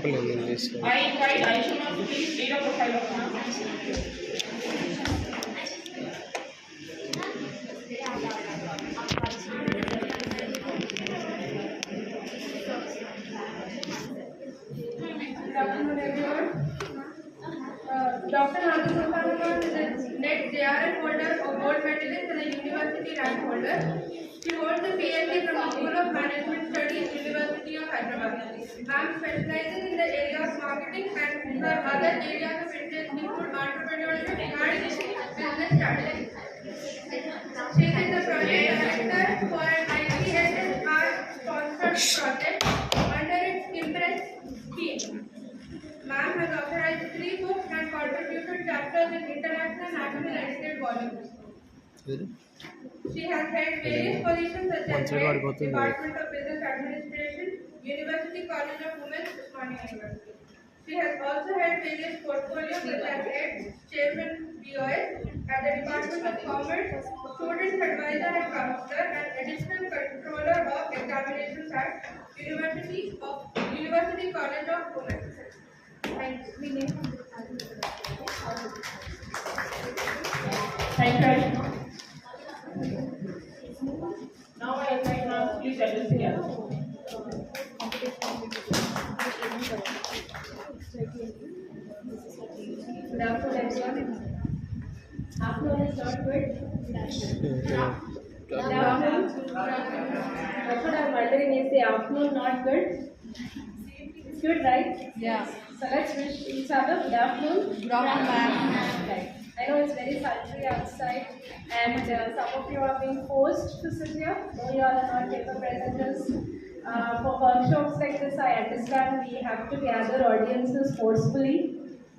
I should not please read a profile of ma'am. Good afternoon, everyone. Dr. Nagasopanuman is a net JRF holder or gold medalist and a university rank holder. She holds a PhD from the School of Management Studies, University of Hyderabad. Ma'am specializes in the area of marketing and her other areas of interest include entrepreneurship and business strategy. She is the project director for an ICSSR sponsored project under its Impress scheme. Ma'am has authorized 3 books and contributed chapters in international national edited volumes. She has held various positions such as head, Department of Business Administration, University College of Women, Usmania University. She has also held various portfolios such as head, Chairman BOS at the Department of Commerce, Student Advisor and Counselor, and Additional Controller of Examinations at University College of Women. Thank you. Now I invite ma'am, please address the gathering. Good afternoon, everyone. Afternoon is not good. Good afternoon. That's what I'm wondering, is the afternoon not good? It's good, right? Yeah. So let's wish each other good afternoon. Good afternoon, ma'am. Right. I know it's very sultry outside, and some of you are being forced to sit here. Though you all are not paper presenters. For workshops like this, I understand we have to gather audiences forcefully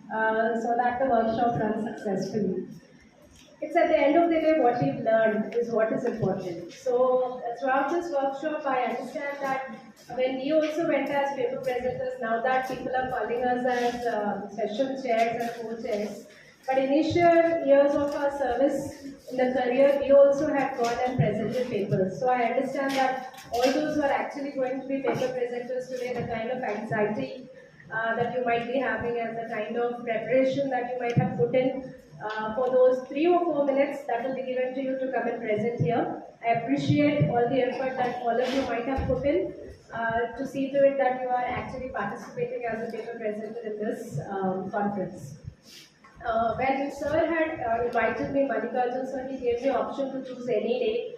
so that the workshop runs successfully. It's at the end of the day what we've learned is what is important. So throughout this workshop, I understand that when we also went as paper presenters, now that people are calling us as session chairs and co-chairs, but initial years of our service in the career, we also had gone and presented papers. So I understand that all those who are actually going to be paper presenters today, the kind of anxiety that you might be having and the kind of preparation that you might have put in for those 3 or 4 minutes that will be given to you to come and present here. I appreciate all the effort that all of you might have put in to see to it that you are actually participating as a paper presenter in this conference. When Sir had invited me, Mallikarjun sir, he gave me option to choose any day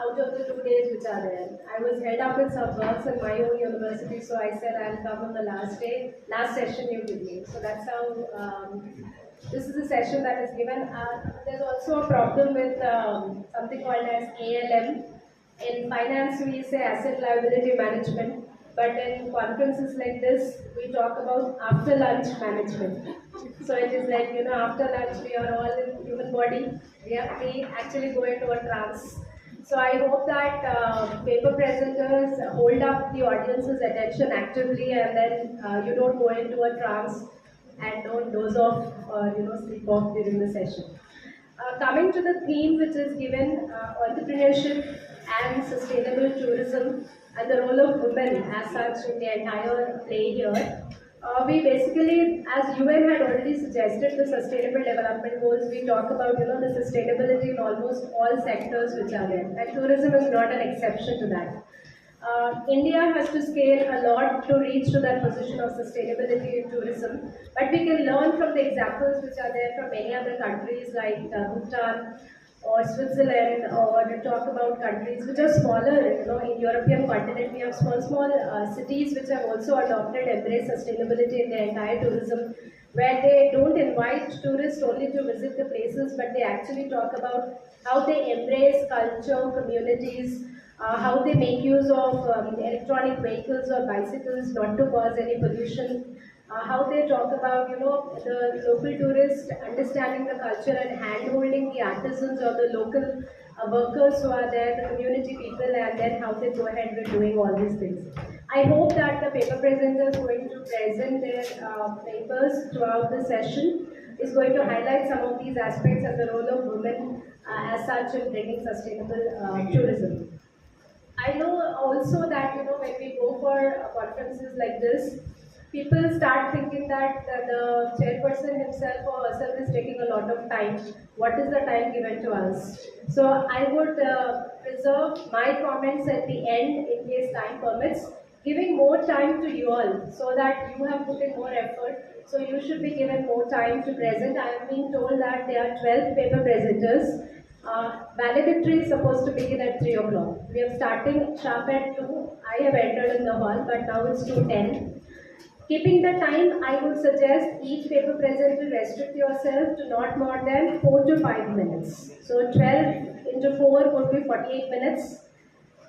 out of the 2 days which are there. I was held up with some works in my own university, so I said I'll come on the last day, last session you give me. So that's how this is a session that is given. There's also a problem with something called as ALM. In finance, we say asset liability management. But in conferences like this, we talk about after lunch management. So it is like, after lunch, we are all in human body. We actually go into a trance. So I hope that paper presenters hold up the audience's attention actively, and then you don't go into a trance and don't doze off or sleep off during the session. Coming to the theme which is given, entrepreneurship and sustainable tourism and the role of women as such in the entire play here. We basically, as UN had already suggested the sustainable development goals, we talk about the sustainability in almost all sectors which are there, and tourism is not an exception to that. India has to scale a lot to reach to that position of sustainability in tourism, but we can learn from the examples which are there from many other countries like Bhutan or Switzerland, or to talk about countries which are smaller. In European continent, we have small cities which have also adopted embrace sustainability in their entire tourism, where they don't invite tourists only to visit the places, but they actually talk about how they embrace culture, communities, how they make use of electronic vehicles or bicycles not to cause any pollution, how they talk about the local tourists understanding the culture and hand-holding the artisans or the local workers who are there, the community people, and then how they go ahead with doing all these things. I hope that the paper presenters going to present their papers throughout the session is going to highlight some of these aspects and the role of women as such in bringing sustainable tourism. I know also that when we go for conferences like this, people start thinking that the chairperson himself or herself is taking a lot of time. What is the time given to us? So I would reserve my comments at the end in case time permits, giving more time to you all so that you have put in more effort. So you should be given more time to present. I am being told that there are 12 paper presenters. Valedictory is supposed to begin at 3 o'clock. We are starting sharp at 2. I have entered in the hall, but now it's 2:10. Keeping the time, I would suggest each paper presenter restrict yourself to not more than 4 to 5 minutes. So 12 into 4 would be 48 minutes.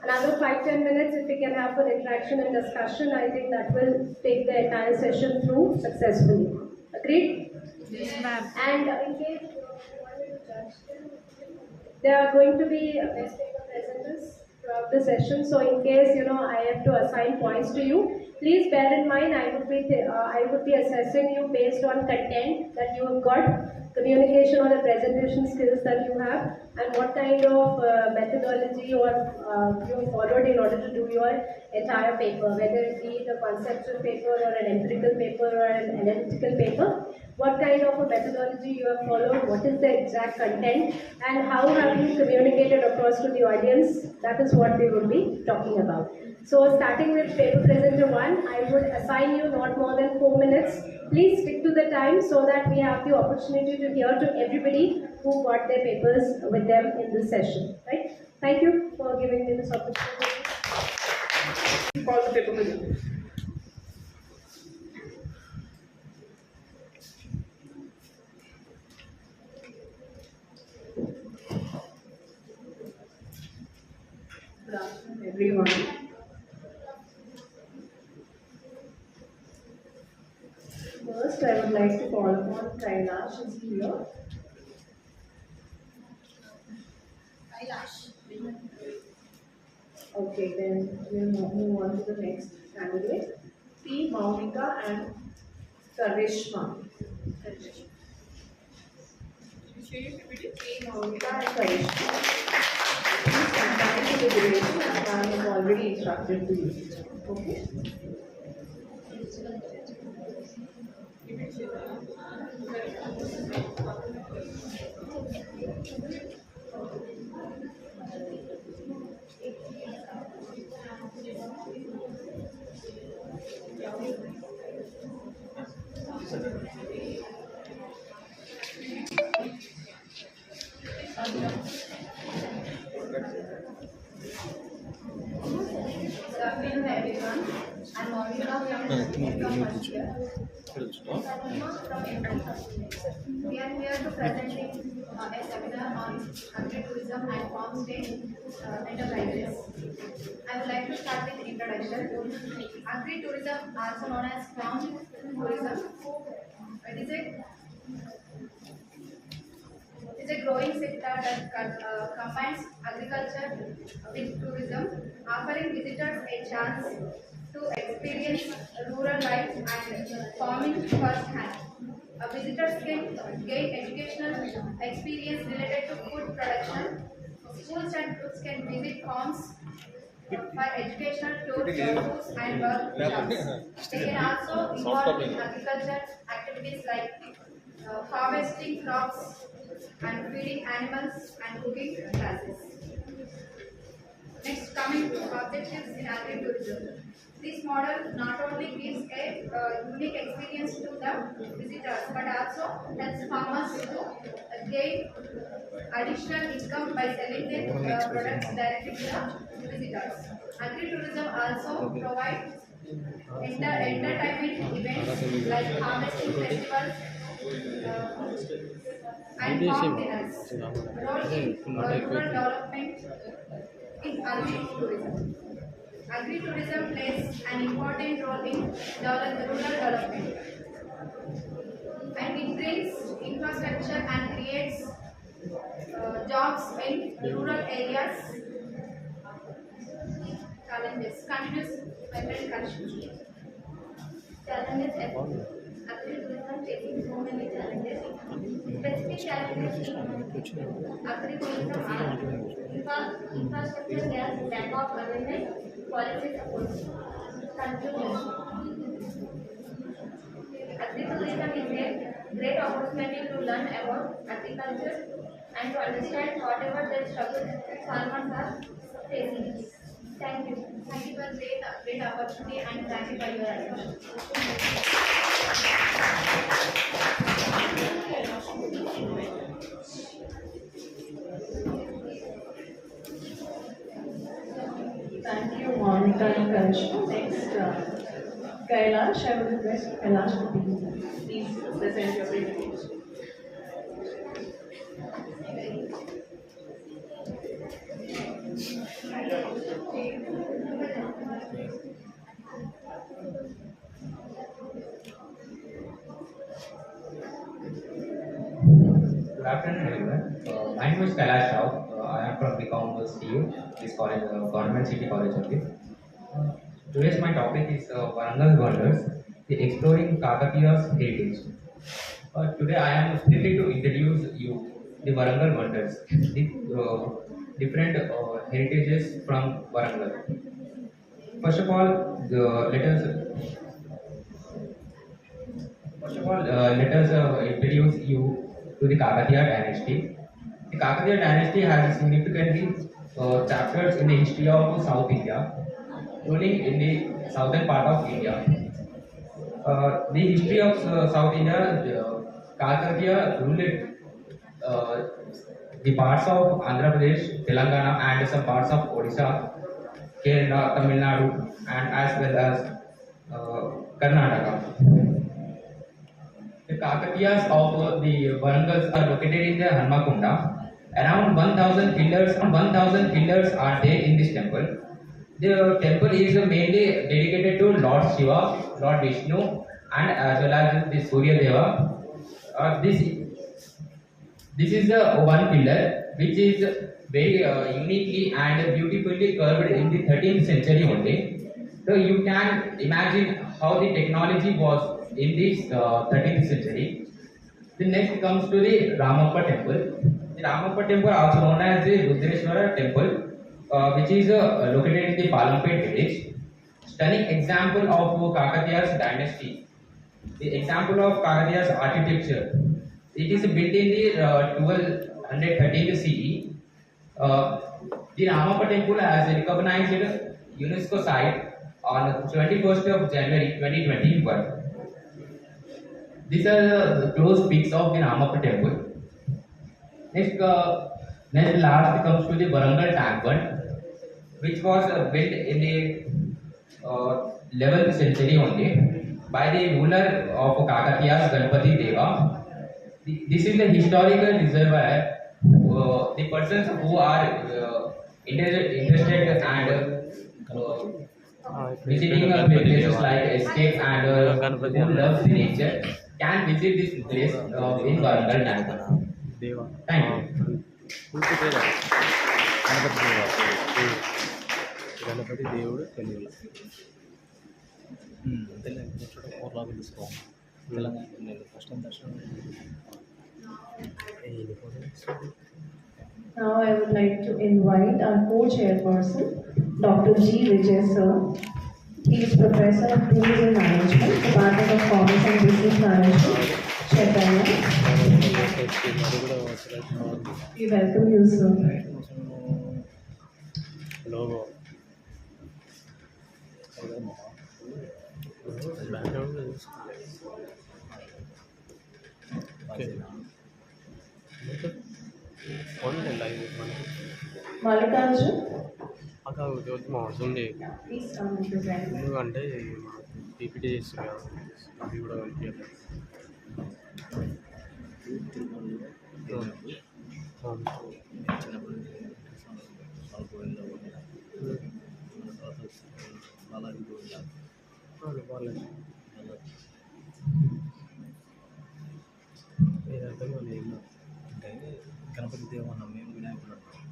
Another 5-10 minutes, if we can have an interaction and discussion, I think that will take the entire session through successfully. Agreed? Yes, ma'am. And in case you want me to judge them, there are going to be best paper presenters throughout the session. So in case I have to assign points to you, please bear in mind I would be assessing you based on content that you have got, communication or the presentation skills that you have, and what kind of methodology or you followed in order to do your entire paper, whether it be a conceptual paper or an empirical paper or an analytical paper. What kind of a methodology you have followed, what is the exact content, and how have you communicated across to the audience. That is what we will be talking about. So starting with paper presenter 1, I would assign you not more than 4 minutes. Please stick to the time so that we have the opportunity to hear to everybody who got their papers with them in this session. Right? Thank you for giving me this opportunity. Call the paper presenter. Good afternoon, everyone. First, I would like to call upon Kailash is here. Kailash. Okay, then we'll move on to the next candidate. P. Maunika and Karishma. P. Maunika and Karishma. Please confine to the duration as I have already instructed to you. Okay? Good afternoon, everyone. I'm Monica from first year. From MD. We are here to presenting a seminar on agri-tourism and farm-stay enterprises. I would like to start with introduction. Agri-tourism, also known as farm tourism, it is a growing sector that combines agriculture with tourism, offering visitors a chance to experience rural life and farming firsthand. Visitors can gain educational experience related to food production. Schools and groups can visit farms for educational tours and workshops. They can also involve in agriculture activities like harvesting crops and feeding animals and cooking classes. Next, coming to objectives in agri-tourism. This model not only gives a unique experience to the visitors but also helps farmers to gain additional income by selling their products directly to the visitors. Agri-tourism also provides entertainment events like harvesting festivals and farm dinners. Role in rural development in agri-tourism. Agri-tourism plays an important role in rural development, and it brings infrastructure and creates jobs in rural areas. Challenges: continuous migrant conditions. Challenges: agri-tourism facing so many challenges. Specific challenges in agri-tourism are infrastructure gaps, lack of awareness, policy support. Conclusion. great opportunity to learn about agriculture and to understand whatever the struggles farmers are facing. Thank you. Thank you for great opportunity and thank you for your attention. Thank you, Monica and Karisha. Next, Kailash, I would request Kailash to please present your presentation. Good afternoon, everyone. My name is Kailash Rao. I am from BCom CU, this college, Government City College only. Today's my topic is Warangal Wonders, the exploring Kakatiya's heritage. Today I am thrilled to introduce you the Warangal Wonders, the different heritages from Warangal. First of all, let us introduce you to the Kakatiya dynasty. The Kakatiya dynasty has significantly chapters in the history of South India, ruling in the southern part of India. The history of South India, Kakatiya ruled the parts of Andhra Pradesh, Telangana, and some parts of Odisha, Kerala, Tamil Nadu, and as well as Karnataka. The Kakatiyas of the Varangals are located in the Hanmakunda. Around 1,000 pillars are there in this temple. The temple is mainly dedicated to Lord Shiva, Lord Vishnu, and as well as the Surya Deva. This is the one pillar which is very uniquely and beautifully curved in the 13th century only. So you can imagine how the technology was in this 13th century. The next comes to the Ramappa temple. The Ramappa temple, also known as the Rudreshwara temple, which is located in the Palampet village. Stunning example of Kakatiya's dynasty. The example of Kakatiya's architecture. It is built in the 1213 CE. The Ramappa temple has recognized UNESCO site on 21st of January 2021. These are the close peaks of the Ramappa temple. Next last comes to the Warangal tank bund, which was built in the 11th century only by the ruler of Kakatiyas, Ganpati Deva. This is the historical reservoir. The persons who are interested and visiting places like escape and who loves the nature can visit this place in Warangal tank bund. Thank you. Ganapati దేవుడు తెలుగులో ఊర్లో పిలుస్తాం Telangana first time దర్శనం. Now I would like to invite our co-chairperson, Dr. G. Vijay sir. He is Professor of Tourism Management, Department of Commerce and Business Management, Chaitanya. We welcome you, sir. Logo background live Mallikarjun, అక్క మా ఉంది please come and present. ఎందుకంటే PPT చేస్తున్నారు అవి కూడా అర్థం లేదు అంటే గణపతి దేవ అన్నాం మేము వినాయకుడు అంటాం.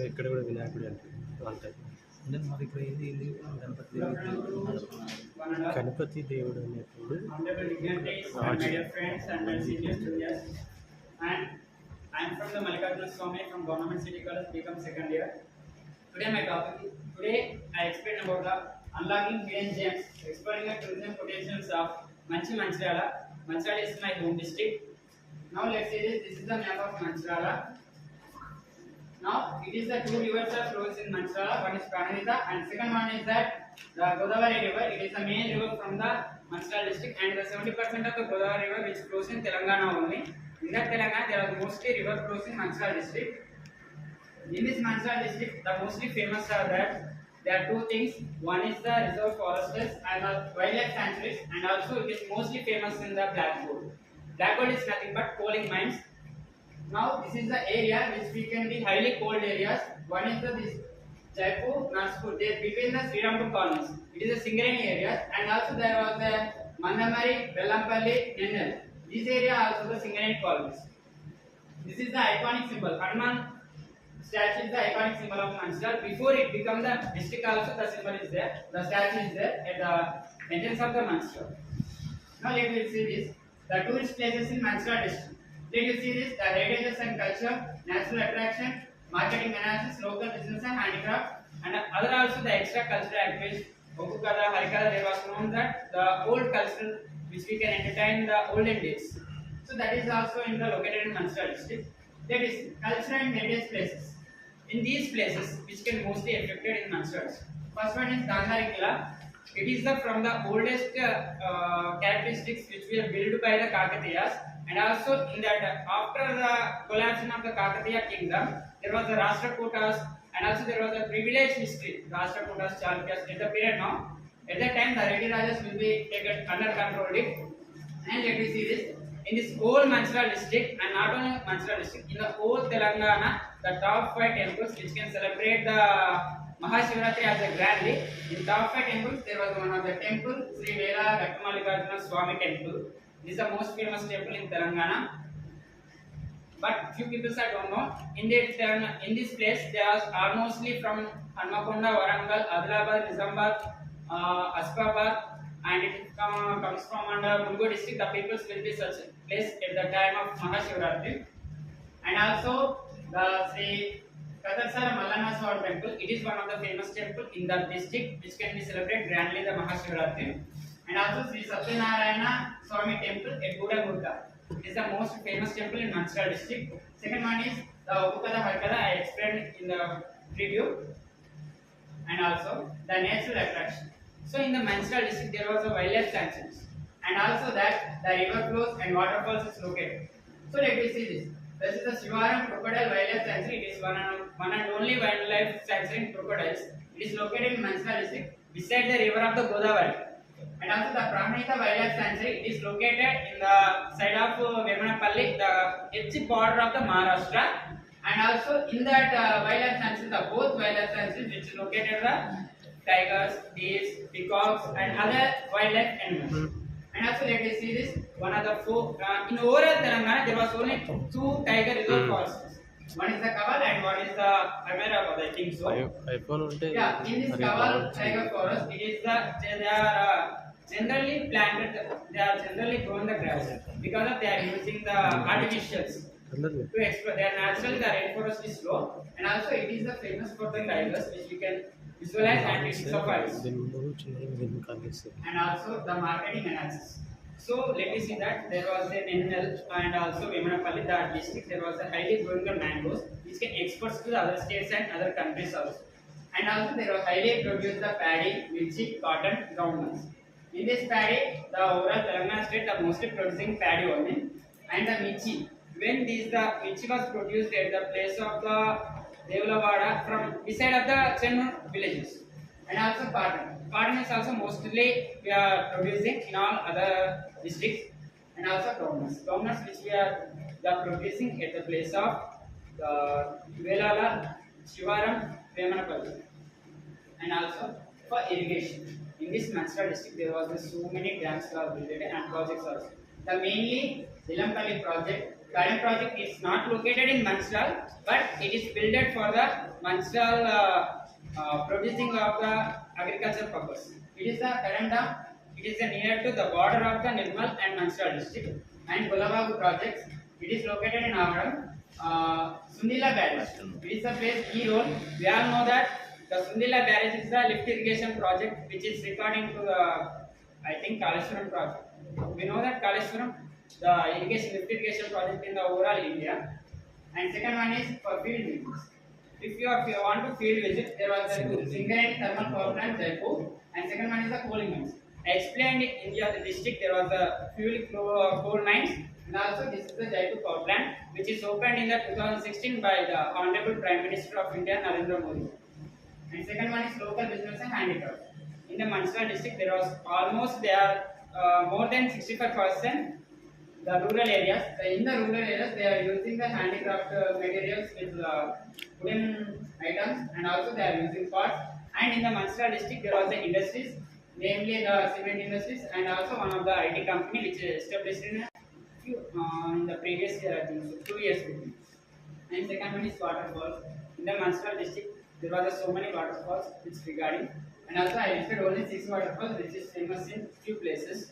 ఇక్కడ కూడా వినాయకుడు అంటే అంటే మరి ఇక్కడ ఏంది గణపతి దేవుడు గణపతి దేవుడు అనేప్పుడు My dear friends and my senior juniors, and I am from the Mallikarjuna Swamy from Government City College, BCom second year. Today I explain about the unlocking hidden gems, exploring the tourism potentials of Manchi Manchirala. Manchal is my home district. Now let's see this. This is the map of Manchal. Now it is the two rivers that flows in Manchal. One is Pranavita and second one is that the Godavari river. It is the main river from the Manchal district and the 70% of the Godavari river which flows in Telangana only. In that Telangana there are mostly river flows in Manchal district. In this Manchal district the mostly famous are that there are two things. One is the reserve forests and the wildlife sanctuaries and also it is mostly famous in the black gold. Black gold is nothing but coaling mines. Now this is the area which we can be highly cold areas. One is the this Jaipur, Nagpur. They between the Srirampur colonies. It is a Singareni area and also there was the Mandamari, Bellanpalli, Nennal. This area also the Singareni colonies. This is the iconic symbol. Hanuman statue is the iconic symbol of Manchal. Before it become the district also the symbol is there. The statue is there at the entrance of the Manchal. Now let us see this. The tourist places in Manchal district. Let us see this. The heritages and culture, natural attraction, marketing analysis, local business and handicraft, and other also the extra cultural activities. Okukada, Harikada, there was known that the old cultural which we can entertain the olden days. So that is also in the located in Manchal district. That is cultural and heritage places. In these places, which can mostly affected in Manchal. First one is Gandhari Killa. It is the from the oldest characteristics which were built by the Kakatiyas, and also in that after the collapse of the Kakatiya kingdom, there was the Rashtrakutas, and also there was a privileged history, Rashtrakutas, Chalukyas. At the period now, at that time the Reddy Rajas will be taken under control it. And let me see this. In this whole Manchal district, and not only Manchal district, in the whole Telangana, the top 5 temples which can celebrate the Mahashivratri as a grandly. In top 5 temples, there was one of the temple, Sri Vela Gattamalikarjuna Swami temple. This is the most famous temple in Telangana. But few people I don't know. In this place, they are mostly from Hanmakonda, Warangal, Adilabad, Nizamabad, Asfabad, and it comes from under Mungo district. The peoples will be such a place at the time of Mahashivratri. And also the Sri Kadarsara Mallana Swami temple. It is one of the famous temple in that district which can be celebrated grandly the Mahashivratri. And also Sri Satyanarayana Swami temple at Gudagurka. It is the most famous temple in Manchal district. Second one is the Okukada Harikada I explained in the preview. And also the natural attraction. So in the Manchal district there was a wildlife sanctuary. And also that the river flows and waterfalls is located. So let me see this. This is the Shivaram Crocodile Wildlife Sanctuary. It is one and only wildlife sanctuary in crocodiles. It is located in Manchal district beside the river of the Godavari. And also the Pranavita Wildlife Sanctuary. It is located in the side of Vemanapalli, the edge border of the Maharashtra. And also in that wildlife sanctuary, the both wildlife sanctuaries which is located the tigers, deers, peacocks, and other wildlife animals. And also let us see this. One of the four in overall Telangana there was only 2 tiger reserve forests. One is the Kaval and one is the Hyderabad, I think so. Yeah, in this Kaval tiger forest, it is they are generally planted. They are generally grown the grass because of they are using the artificials to explore. They are naturally the rainforest is low, and also it is the famous for the tigers which you can visualize and it suffice. And also the marketing analysis. So let me see that there was an Nennal and also Vemanapalli, the district, there was a highly growing the mangoes which can export to the other states and other countries also. And also there was highly produced the paddy, mirchi, cotton, groundnuts. In this paddy, the overall Telangana state are mostly producing paddy only, and the mirchi. When the mirchi was produced at the place of the Devulavada from beside of the Chennur villages, and also cotton. Cotton is also mostly we are producing in all other districts, and also groundnuts. Groundnuts which we are producing at the place of Velala, Shivaram, Vemanapalli, and also for irrigation. In this Manchal district, there was so many dams were built and projects also. The mainly Ilampalli project. Current project is not located in Manchal, but it is built for the Manchal producing of the agriculture purpose. It is the current dam. It is near to the border of the Nirmal and Manchal district. And Gulabagu projects. It is located in Avaram. Sundila Barrage. It is a place key role. We all know that the Sundila Barrage is the lift irrigation project which is regarding to the I think Kaleshwaram project. we know that Kaleshwaram, the irrigation lift irrigation project in the overall India, and second one is for field visits. If you want to field visit, there was the two Singareni thermal power plant Jaipur, and second one is the coal mines. I explained in India the district there was the coal mines, and also this is the Jaipur power plant, which is opened in the 2016 by the Honorable Prime Minister of India Narendra Modi. And second one is local business and handicraft. In the Mandsa district, there was almost more than 65% the rural areas. In the rural areas, they are using the handicraft materials with wooden items, and also they are using pots. And in the Mandsa district, there was the industries, namely the cement industries, and also one of the IT company which is established in the previous year, I think, 2 years ago. And second one is waterfalls. In the Mandsa district, there were so many waterfalls which regarding, and also I listed only 6 waterfalls which is famous in few places.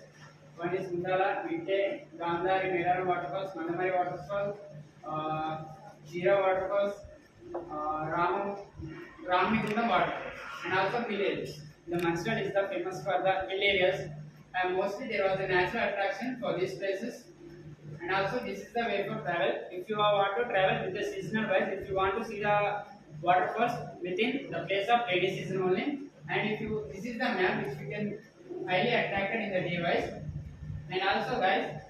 One is Mundala, Mitte, Gandhari, Medaram waterfalls, Mandamari waterfall, Jira waterfalls, Ramnikunda waterfalls, and also villages. The Mandsa is the famous for the hill areas, and mostly there was a natural attraction for these places. And also this is the way for travel. If you want to travel with the seasonal wise, if you want to see the waterfalls within the place of rainy season only, and if you, this is the map which you can highly attracted in the day wise. And also guys,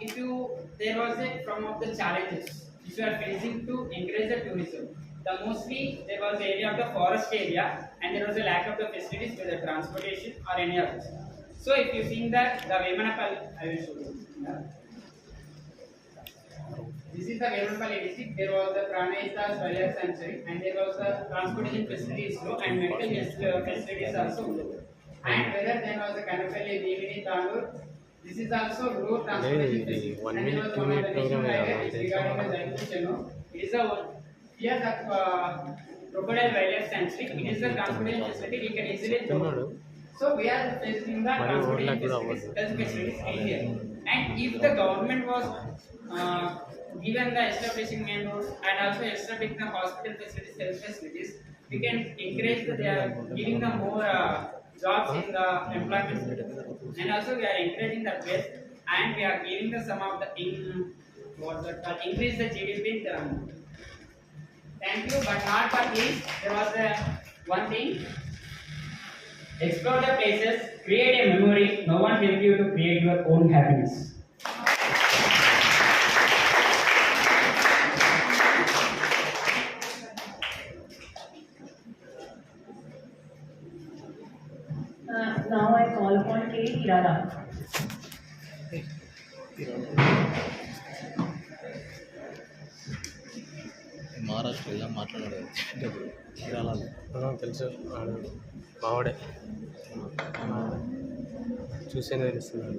if you, there was a from of the challenges which you are facing to encourage the tourism. The mostly there was the area of the forest area, and there was a lack of the facilities with the transportation or any others. So if you see that the Vemanapalli, I will show you. This is the Vemanapalli district. There was the Pranayas Wildlife Sanctuary, and there was the transportation facilities low, and medical facilities also low. And whether there was a Kanapalli, Devini, Tandur. This is also road transportation facility. And there was one of the national highway regarding the Jaipur Chennai. It is a here the Crocodile Wildlife Sanctuary. It is the transportation facility. We can easily go. So we are facing the transportation facilities in here. And if the government was given the establishing main roads and also establishing the hospital facilities, health facilities, we can encourage that they are giving the more jobs in the employment, and also we are encouraging the place, and we are giving the some of the increase the GDP in Telangana. Thank you, but not but least there was one thing. Explore the places, create a memory. No one help you to create your own happiness. Now I call upon K. Hirara. Maharashtra ఇలా మాట్లాడాడు తెలుసు మావాడే చూసేనే తెలుస్తున్నాడు.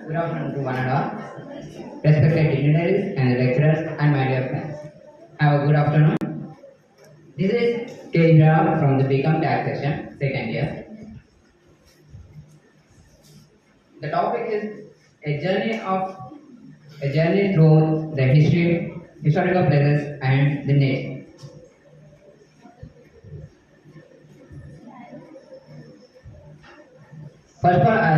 Good afternoon to one and all, respected dignitaries and lecturers and my dear friends. Have a good afternoon. This is Kendra from the BCom Taxation, second year. The topic is a journey through the historical places and the nation. First of all, I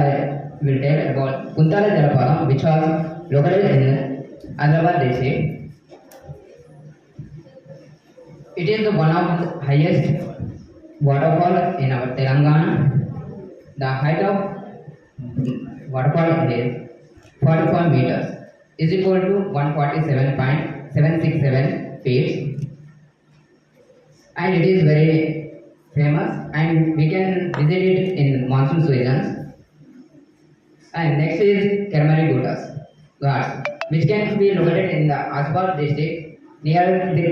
will tell about Kuntala Jalapadam, which was located in Hyderabad district. It is one of the highest waterfall in our Telangana. The height of waterfall is 44 meters, is equal to 147.767 feet, and it is very famous, and we can visit it in monsoon seasons. And next is Keramari Ghats, which can be located in the Asbar district near the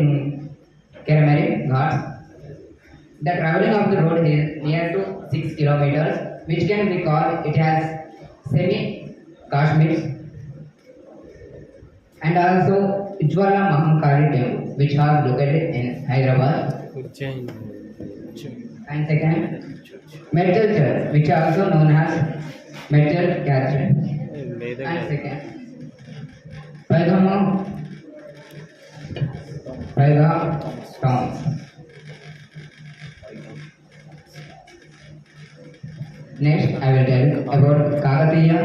Keramari Ghats. The traveling of the road is near to 6 kilometers, which can be called, it has semi-Kashmir, and also Ujjwala Mahankali temple, which was located in Hyderabad. And second, Medjal Church, which is also known as Medjal Church. And second, Paigama Praiga towns. Next, I will tell about Kakatiya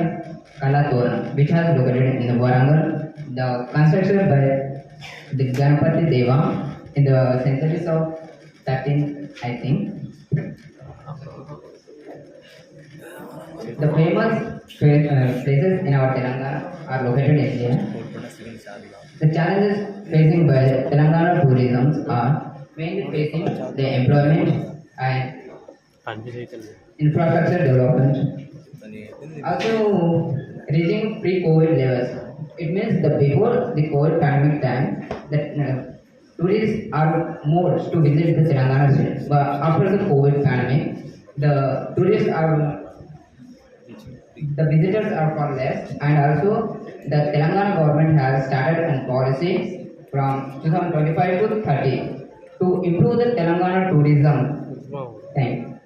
Kalatoran, which has located in the Warangal. The construction by the Ganapati Deva in the centuries of 13th, I think. The famous places in our Telangana are located in here. The challenges facing by Telangana tourism are mainly facing the employment and infrastructure development. Also, reaching pre-COVID levels. It means that before the COVID pandemic time, that tourists are more to visit the Telangana state. But after the COVID pandemic, the tourists are the visitors are far less, and also the Telangana government has started a policy from 2025 to 30 to improve the Telangana tourism. Thank you.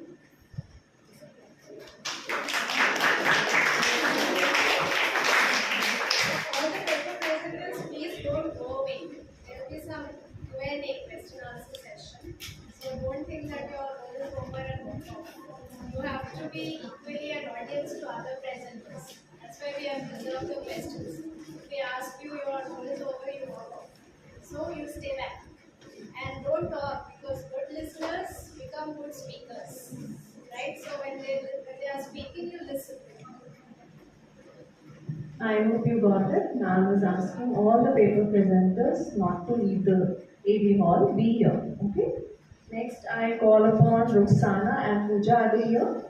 All the paper presenters, please don't go away. There will be some Q&A question answer session. So don't think that your role is over and over. You have to be equally an audience to other presenters. That's why we have reserved the questions. If we ask you, your role is over, you walk off. So you stay back. And don't talk, because good listeners become good speakers. Right? So when they are speaking, you listen. I hope you got it. Now I was asking all the paper presenters not to leave the AV hall, be here. Okay? Next, I call upon Roxana and Pooja. Are they here?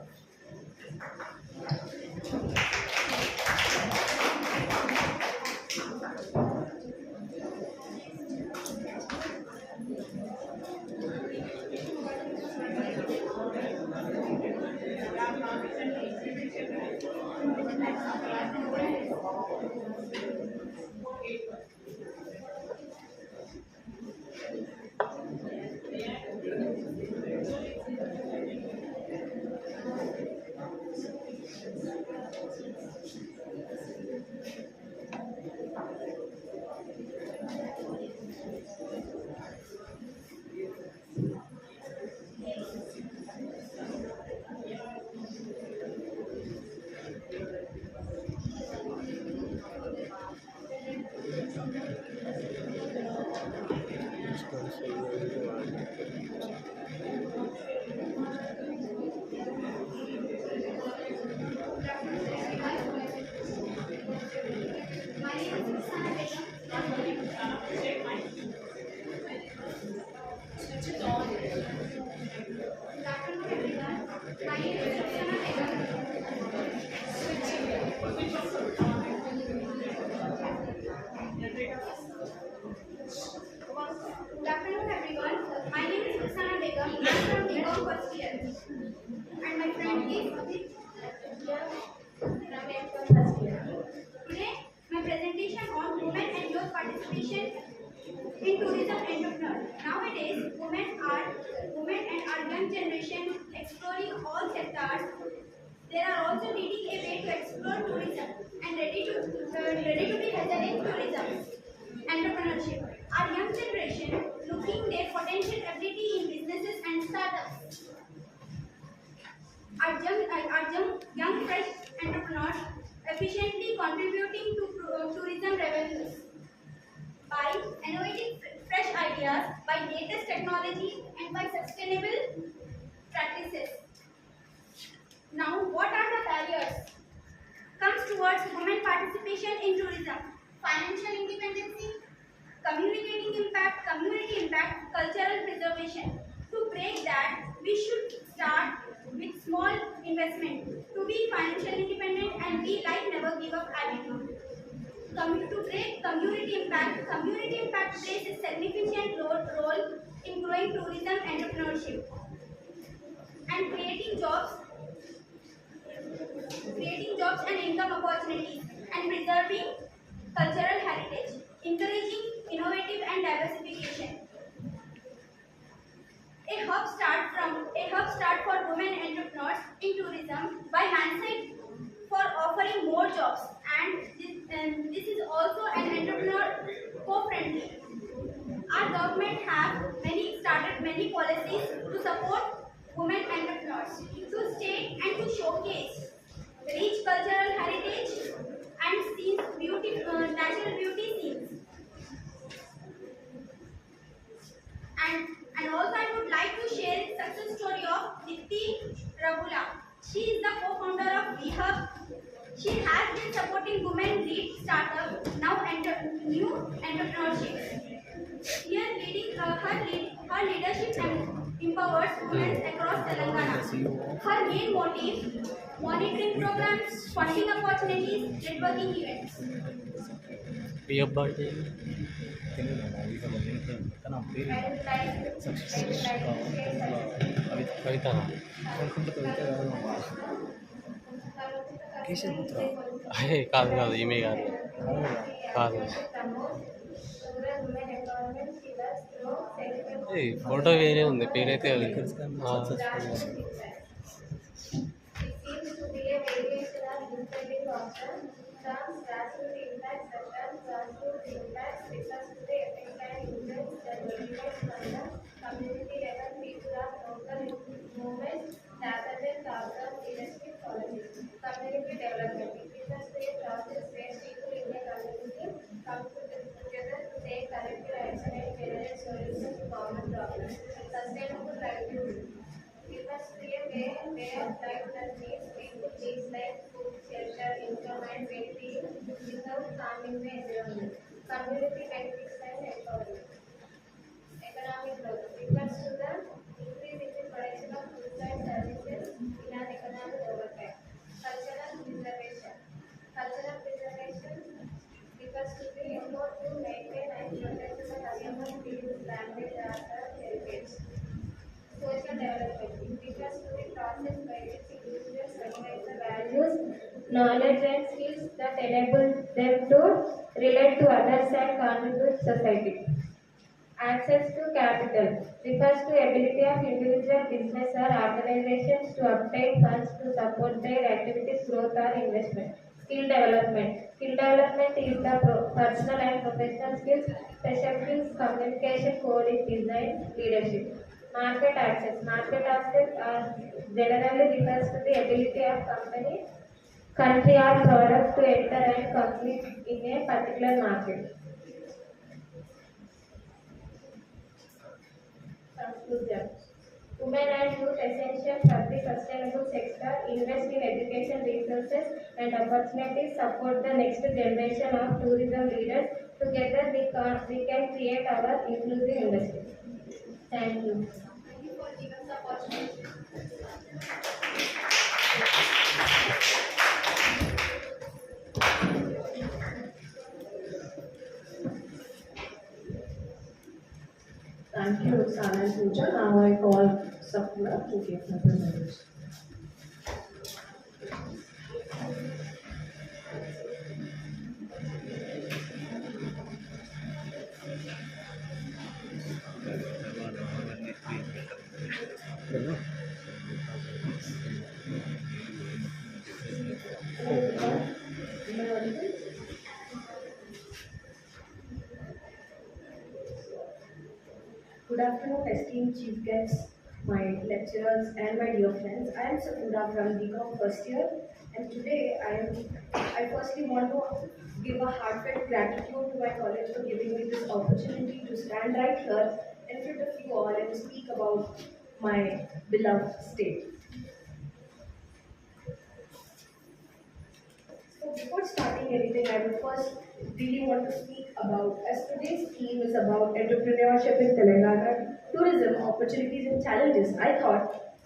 Good afternoon, everyone. My name is Roxana Begum. I am from BCom first year. And my friend is First year. Today, my presentation on women and youth participation in tourism entrepreneur. Nowadays, women and our young generation exploring all sectors. They are also leading a way to explore tourism and ready to be present in tourism entrepreneurship. Our young generation looking their potential ability in businesses and startups. Our young fresh entrepreneurs efficiently contributing to tourism revenues by innovating fresh ideas, by latest technology, and by sustainable practices. Now, what are the barriers? Comes towards women participation in tourism, financial independence, community impact, cultural preservation. To break that, we should start with small investment to be financial independent and be like never give up attitude. To break community impact plays a significant role in growing tourism entrepreneurship and creating jobs and income opportunities and preserving cultural heritage, encouraging innovative and diversification. A hub start for women entrepreneurs in tourism by Mansite for offering more jobs, and this is also an entrepreneur co-friendly. Our government have started many policies to support women entrepreneurs to state and to showcase rich cultural heritage and scenes, natural beauty scenes. And also I would like to share the success story of Dipti Ragula. She is the co-founder of WeHub. She has been supporting women lead startup, now new entrepreneurship. Here her leadership empowers women across Telangana. Her main motive, monitoring programs, funding opportunities, networking events. PF అంటే తెలియదు అది కానీ ఆ పేరు I would like to కవిత కేశవ్ పుత్ర అదే కాదు కాదు ఈమె కాదు కాదు ఏ ఫోటో వేరే ఉంది పేరైతే అది Community development. It is a process where people in a community come together to take collective action and generate solutions to common problems. Sustainable livelihood. It must be a way of life that meets people needs like food, shelter, income, and well-being without harming the environment. Community benefits and empowerment. Economic growth refers to the increase in the production of goods and services in an economic development. Cultural preservation. Cultural preservation refers to the effort to maintain and protect the customer fields, language, art, and heritage. Social development. It refers to the process by which individuals recognize the values, knowledge, and skills that enable them to relate to others and contribute to society. Access to capital refers to ability of individual business or organizations to obtain funds to support their activities, growth or investment. Skill development. Skill development is the personal and professional skills, special skills, communication, coding, design, leadership. Market access. Market access generally refers to the ability of country or product to enter and compete in a particular market. Conclusion. Women and youth essential for the sustainable sector, invest in education resources and opportunities, support the next generation of tourism leaders. Together we can create our inclusive industry. Thank you. Thank you for giving us the opportunity. Thank you, Roxana and Pooja. Now I call Sapna to give her presentation. Good afternoon, esteemed chief guests, my lecturers, and my dear friends. I am Sapna from BCom first year, and today I firstly want to give a heartfelt gratitude to my college for giving me this opportunity to stand right here in front of you all and speak about my beloved state. So before starting anything, I would first really want to speak about, as today's theme is about entrepreneurship in Telangana, tourism, opportunities and challenges. I thought,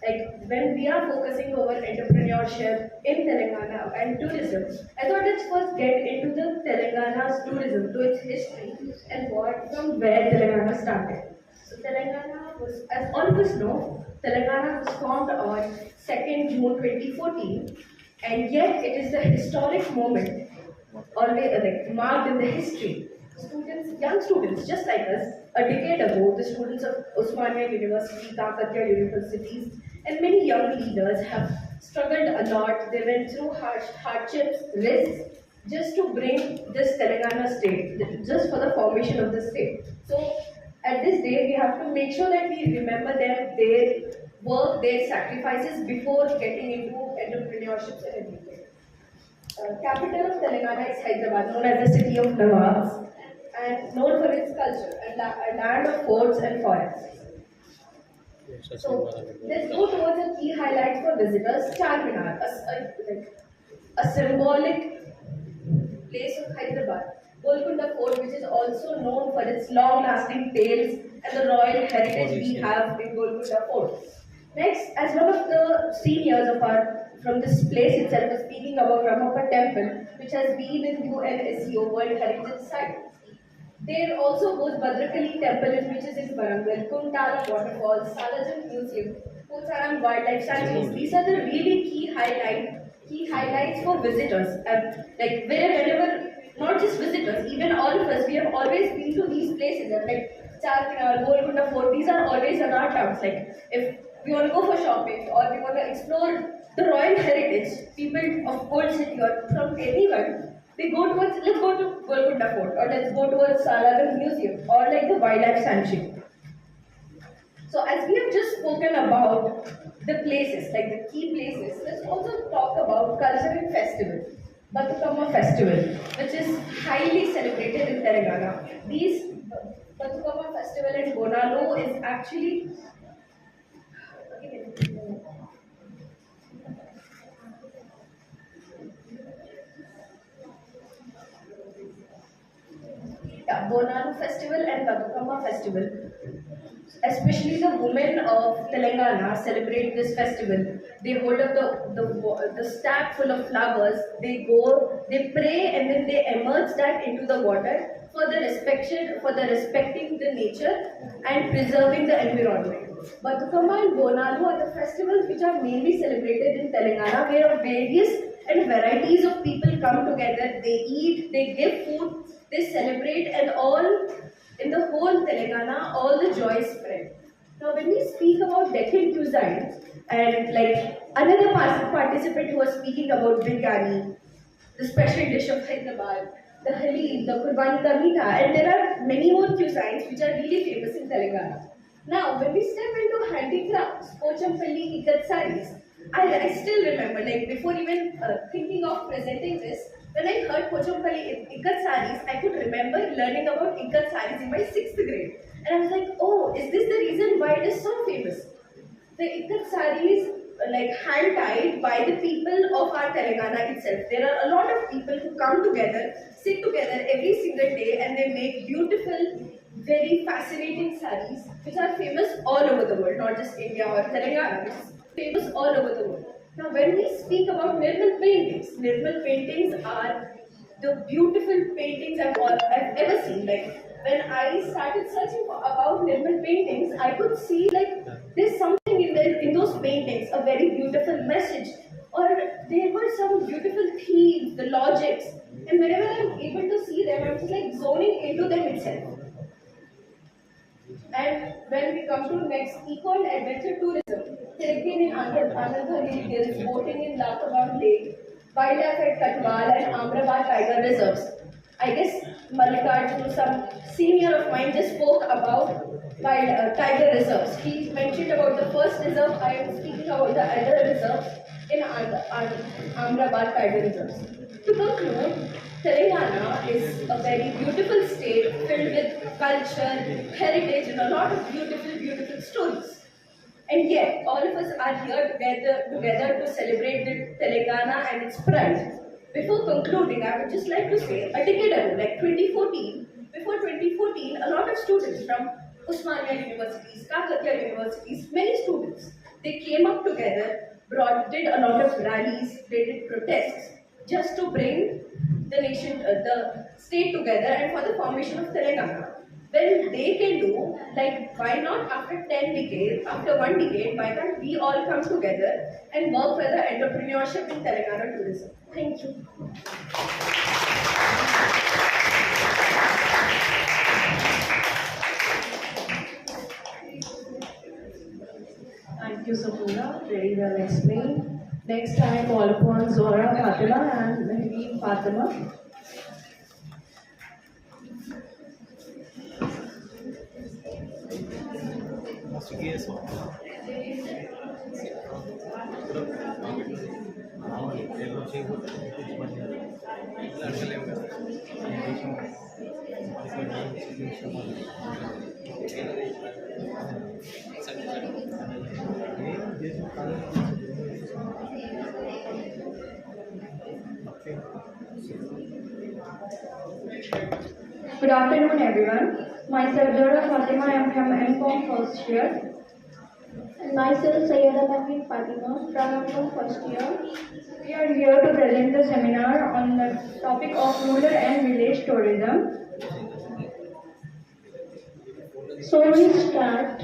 like, when we are focusing over entrepreneurship in Telangana and tourism, I thought let's first get into the Telangana's tourism, to its history and from where Telangana started. So Telangana was, as all of us know, Telangana was formed on 2nd June 2014, and yet it is a historic moment, always like marked in the history. Students, young students just like us, a decade ago, the students of Osmania University, Kakatiya universities, and many young leaders have struggled a lot. They went through hardships, risks, just to bring this Telangana state, just for the formation of the state. So, at this day, we have to make sure that we remember them, their work, their sacrifices before getting into entrepreneurship and everything. Capital of Telangana is Hyderabad, known as the city of Nawabs, and known for its culture, a land of forts and forests. So let's go towards the key highlights for visitors. Charminar, a symbolic place of Hyderabad. Golconda Fort, which is also known for its long-lasting tales and the royal heritage we have in Golconda Fort. Next, as one of the seniors from this place itself was speaking about Ramappa Temple, which has been in UNESCO World Heritage Site. There also goes Bhadrakali Temple, which is in Warangal, Kuntala Waterfalls, Salajan Museum, Pocharam Wildlife Sanctuary. These are the really key highlights for visitors. Like wherever, not just visitors, even all of us, we have always been to these places. Like Charminar, Golconda Fort, these are always in our towns. Like if we want to go for shopping or we want to explore the royal heritage, people of Old City or from anyone, they go towards, let's go to Golconda Fort or let's go towards Salagan Museum or like the Wildlife Sanctuary. So as we have just spoken about the places, like the key places, let's also talk about cultural festival, Batukama Festival, which is highly celebrated in Telangana. These Batukama Festival in Bonalu is actually Bonalu Festival and Batukama Festival. Especially the women of Telangana celebrate this festival. They hold up the stack full of flowers. They go, they pray, and then they immerse that into the water for the respecting the nature and preserving the environment. Batukama and Bonalu are the festivals which are mainly celebrated in Telangana, where various and varieties of people come together. They eat, they give food, they celebrate, and all in the whole Telangana, all the joy is spread. Now, when we speak about Deccan cuisine, and like another participant who was speaking about biryani, the special dish of Hyderabad, the halim, the qurbani ka meetha, and there are many more cuisines which are really famous in Telangana. Now, when we step into handicrafts, Pochampalli ikat sarees, I still remember, like before even thinking of presenting this, when I heard Pochampalli ikat sarees, I could remember learning about ikat sarees in my 6th grade. And I was like, oh, is this the reason why it is so famous? The ikat sarees, like hand-tied by the people of our Telangana itself. There are a lot of people who come together, sit together every single day, and they make beautiful, very fascinating sarees, which are famous all over the world, not just India or Telangana, which is famous all over the world. Now, when we speak about Nirmal paintings are the beautiful paintings I've ever seen. Like when I started searching about Nirmal paintings, I could see like there's something in those paintings, a very beautiful message, or there were some beautiful themes, the logics, and whenever I'm able to see them, I'm just like zoning into them itself. And when we come to next, eco and adventure tourism, trekking in Anandhali Hills, boating in Lakabam Lake, wildlife at Katwal and Amrabad Tiger Reserves. I guess Mallikarjun, some senior of mine, just spoke about tiger reserves. He mentioned about the first reserve. I am speaking about the other reserve in Amrabad Tiger Reserves. To conclude, Telangana is a very beautiful state filled with culture, heritage, and a lot of beautiful stories. And yet, all of us are here together to celebrate the Telangana and its pride. Before concluding, I would just like to say, a decade ago, like 2014, before 2014, a lot of students from Osmania universities, Kakatiya universities, many students, they came up together, did a lot of rallies, they did protests, just to bring the state together and for the formation of Telangana. When they can do, like why not after 1 decade, why can't we all come together and work for the entrepreneurship in Telangana tourism? Thank you. Thank you, Sapura. Very well explained. Next, I call upon Zora Fatima and Naheem Fatima. Swiggy చేస్తాం చేయకపోతే ఇబ్బంది కాదు ఇట్లా అడగలేము కదా దేశం Good afternoon, everyone. Myself, Dora Fatima, I am from MCOM first year. And myself, Sayyada Naveen Fatima, from MCOM first year. We are here to present the seminar on the topic of rural and village tourism. So we start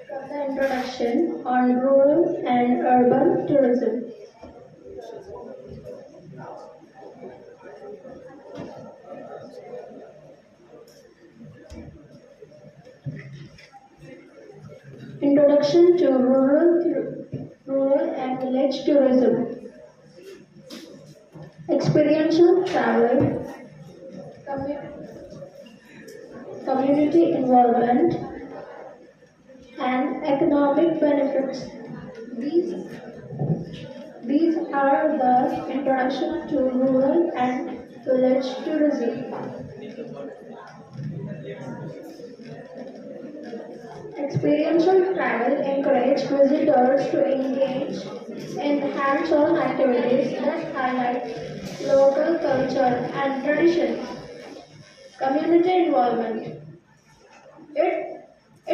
from the introduction on rural and urban tourism. Introduction to rural and village tourism. Experiential travel, community involvement, and economic benefits. These are the introduction to rural and village tourism. Experiential travel encourages visitors to engage in hands-on activities that highlight local culture and traditions. Community involvement.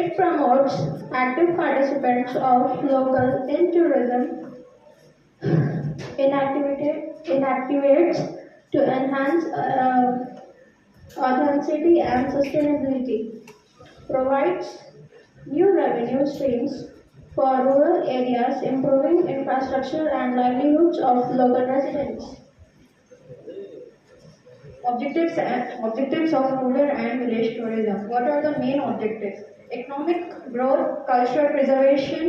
It promotes active participants of local in tourism inactivates to enhance authenticity and sustainability. Provides new revenue streams for rural areas, improving infrastructure and livelihoods of local residents. Objectives of rural and village tourism. What are the main objectives? Economic growth, cultural preservation,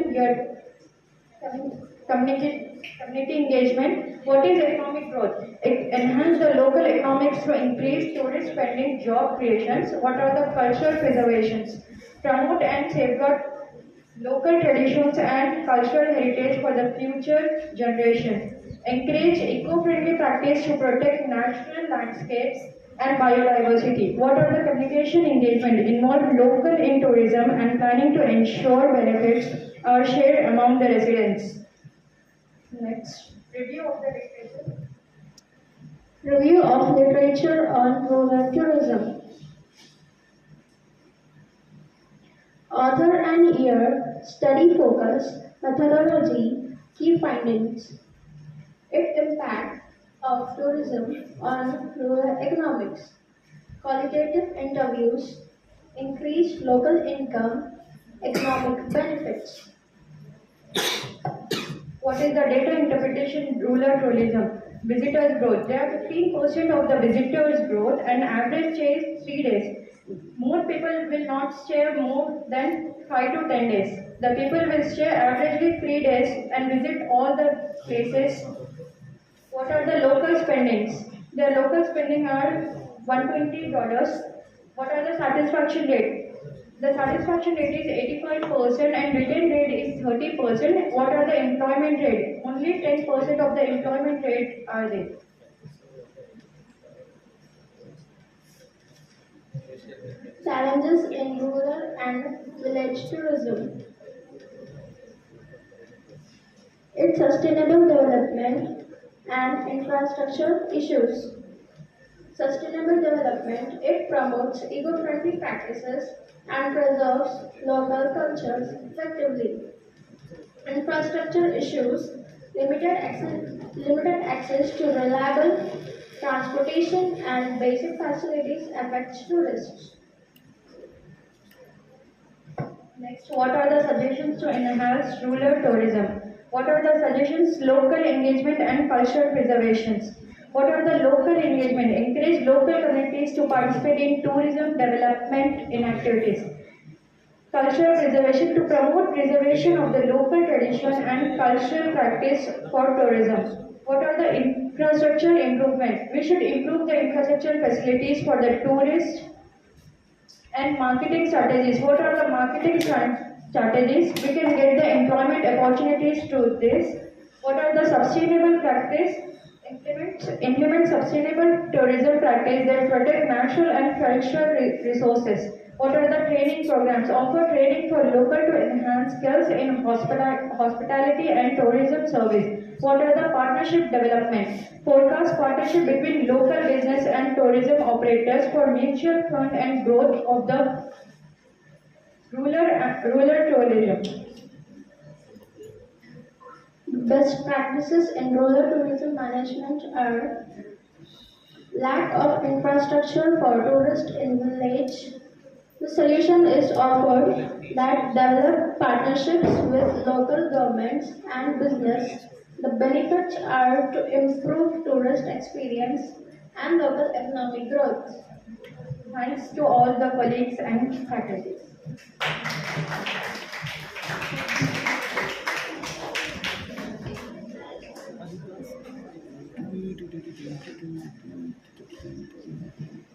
community engagement. What is economic growth? It enhances the local economics to increase tourist spending, job creations. What are the cultural preservations? Promote and safeguard local traditions and cultural heritage for the future generation. Encourage eco-friendly practice to protect natural landscapes and biodiversity. What are the communication engagement? Involve local in tourism and planning to ensure benefits are shared among the residents. Next, review of literature on rural tourism. Author and year, study focus, methodology, key findings. Its impact of tourism on rural economics. Qualitative interviews, increased local income, economic benefits. What is the data interpretation in rural tourism? Visitors growth. There are 15% of the visitors growth and average stay is 3 days. More people will not stay more than 5 to 10 days. The people will stay averagely 3 days and visit all the places. What are the local spendings? The local spending are $120. What are the satisfaction rate? The satisfaction rate is 85% and return rate is 30%. What are the employment rate? Only 10% of the employment rate are there. Challenges in rural and village tourism. Its sustainable development and infrastructure issues. Sustainable development, it promotes eco-friendly practices and preserves local cultures effectively. Infrastructure issues, limited access to reliable transportation and basic facilities affects tourists. Next, what are the suggestions to enhance rural tourism? What are the suggestions? Local engagement and cultural preservations. What are the local engagement? Encourage local communities to participate in tourism development in activities. Cultural preservation, to promote preservation of the local tradition and cultural practice for tourism. What are the infrastructure improvement? We should improve the infrastructure facilities for the tourists And marketing strategies. What are the marketing strategies? We can get the employment opportunities to this. What are the sustainable practice? Implement sustainable tourism practice that protect natural and cultural resources. What are the training programs? Offer training for local to enhance skills in hospitality and tourism service. What are the partnership development? Forecast partnership between local business and tourism operators for mutual fund and growth of the rural tourism. Best practices in rural tourism management are lack of infrastructure for tourists in village. The solution is offered that develop partnerships with local governments and business. The benefits are to improve tourist experience and local economic growth. Thanks to all the colleagues and faculties.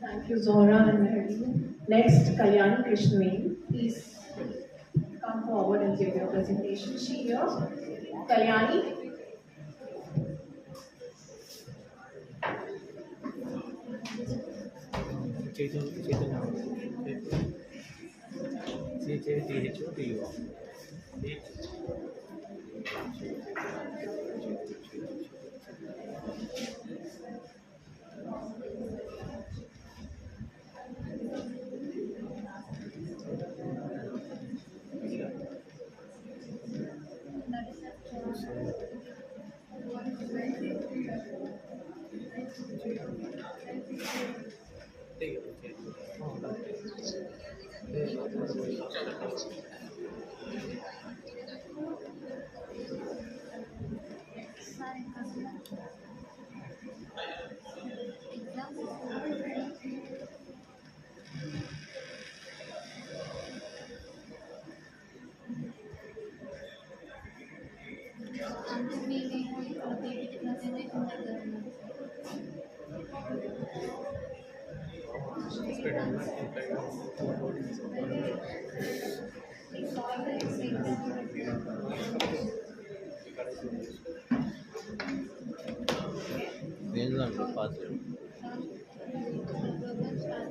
Thank you, Zora and Mehdi. Next, Kalyani Krishnaveni. Please come forward and give your presentation. She here. Kalyani.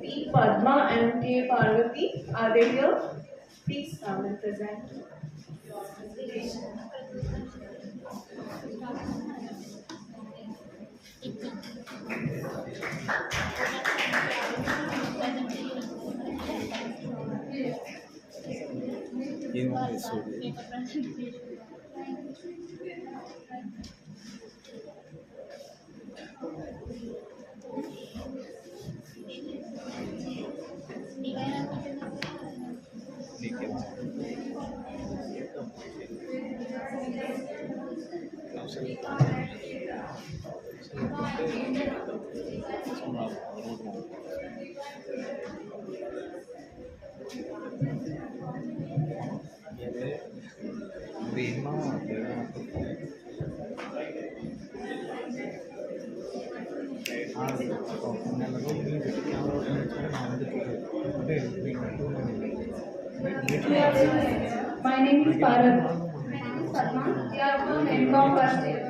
P. Padma and K. Parvati, are they here? Please come and present your presentation. My name is Parvat. We are from MCOM first year.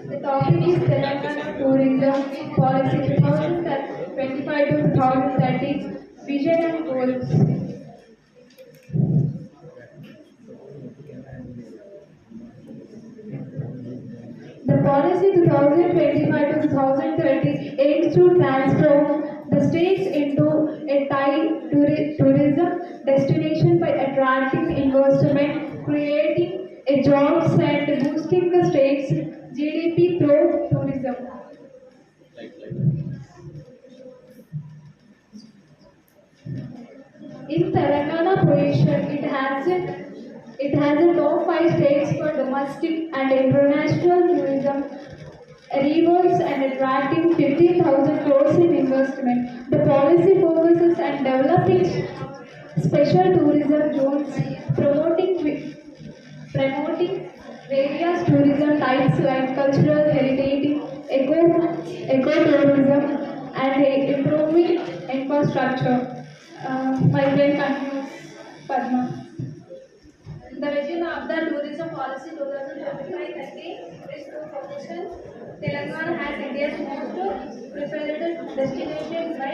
The topic is Telangana Tourism Policy 2025 to 2030 Vision and Goals. The policy 2025 to 2030 aims to transform the states into a tide tourism destination by attracting investment, creating jobs and boosting the state's GDP through tourism. In Telangana position, it has a top 5 states for domestic and international tourism, rewards and attracting 15,000 crores in investment. The policy focuses on developing special tourism zones, promoting various tourism types like cultural heritage, ecotourism, and improving infrastructure. My friend continues, Padma. The vision of the tourism policy 2025-30 is to position Telangana as India's most preferred destination by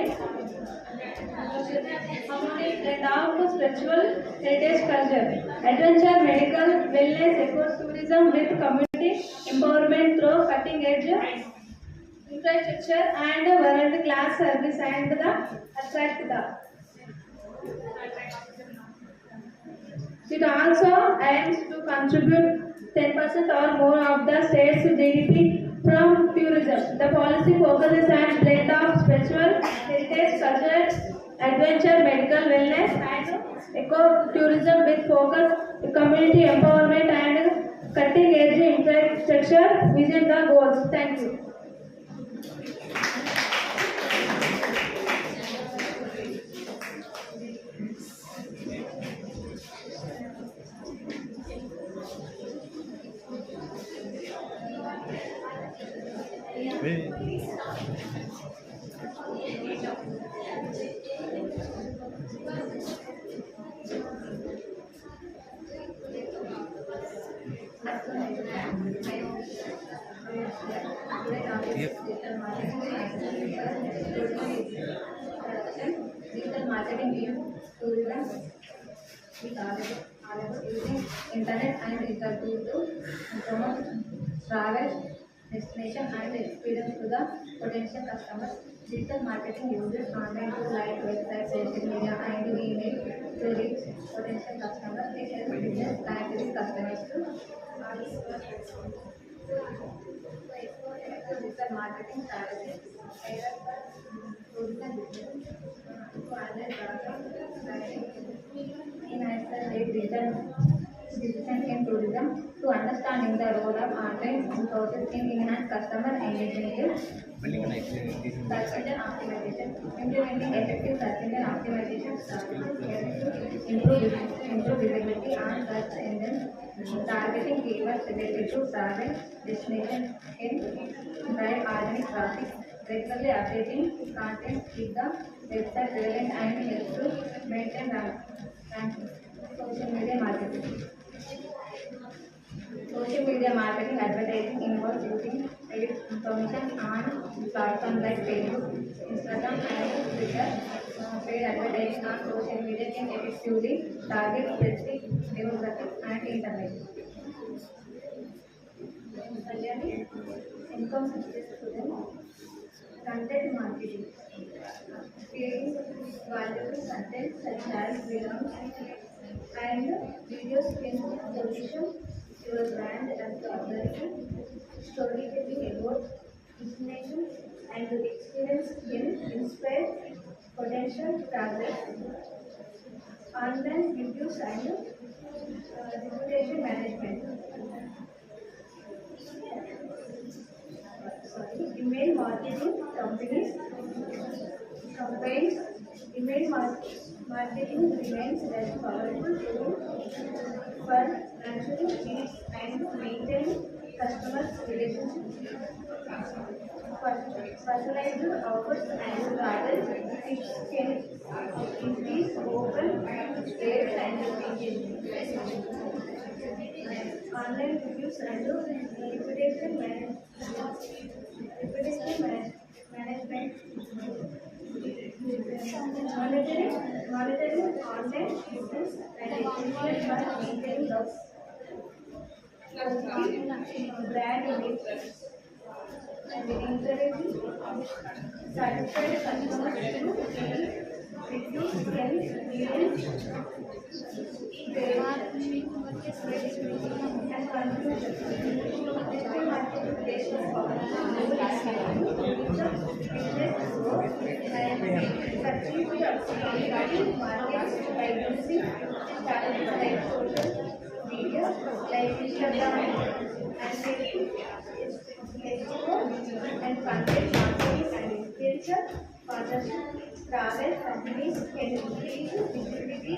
harmonic blend of spiritual heritage culture, adventure, medical, wellness, ecotourism with community empowerment through cutting-edge infrastructure and world-class service and attract the. It also aims to contribute 10% or more of the state's GDP from tourism. The policy focuses on blend of spiritual heritage, culture, adventure, medical, wellness, and eco-tourism with focus community empowerment and cutting-edge infrastructure within the goals. Thank you. Digital marketing in tourism. We are using internet and digital tools to promote travel, destination and experience to the potential customers. Digital marketing uses online tools like websites, social media and email to reach potential customers. It helps business and its customers to digital marketing strategies. Tourism business to analyze digital decision in tourism to understanding the role of online process in enhanced customer engagement. Search engine optimization. Implementing effective search engine optimization strategies to improve visibility on search engines. Targeting keywords related to travel destination in drive organic traffic. Regularly updating content with the website relevant and helps to maintain ranking. Social media marketing. Social media marketing advertising involves using paid information on platforms like Facebook, Instagram, and Twitter. Paid advertising on social media can effectively target specific demographics and internet. Income success to them. Content marketing. Creating valuable content such as videos and videos can position your brand as the authority. Storytelling about destinations and the experience can inspire potential travelers. Online reviews and reputation management. Email marketing campaigns. Email marketing remains as powerful tool for nurturing leads and maintaining customer relationships. Personalized offers and travel tips can increase open rates and engagement. Online reviews and reputation management. Monitoring online business and essential for maintaining the brand image and encouraging satisfied customers to reduce experience and conclusion. Digital marketing plays a powerful markets by using channels like social media, like Instagram and Facebook, and content marketing and influencer partnership. Travel companies can increase visibility,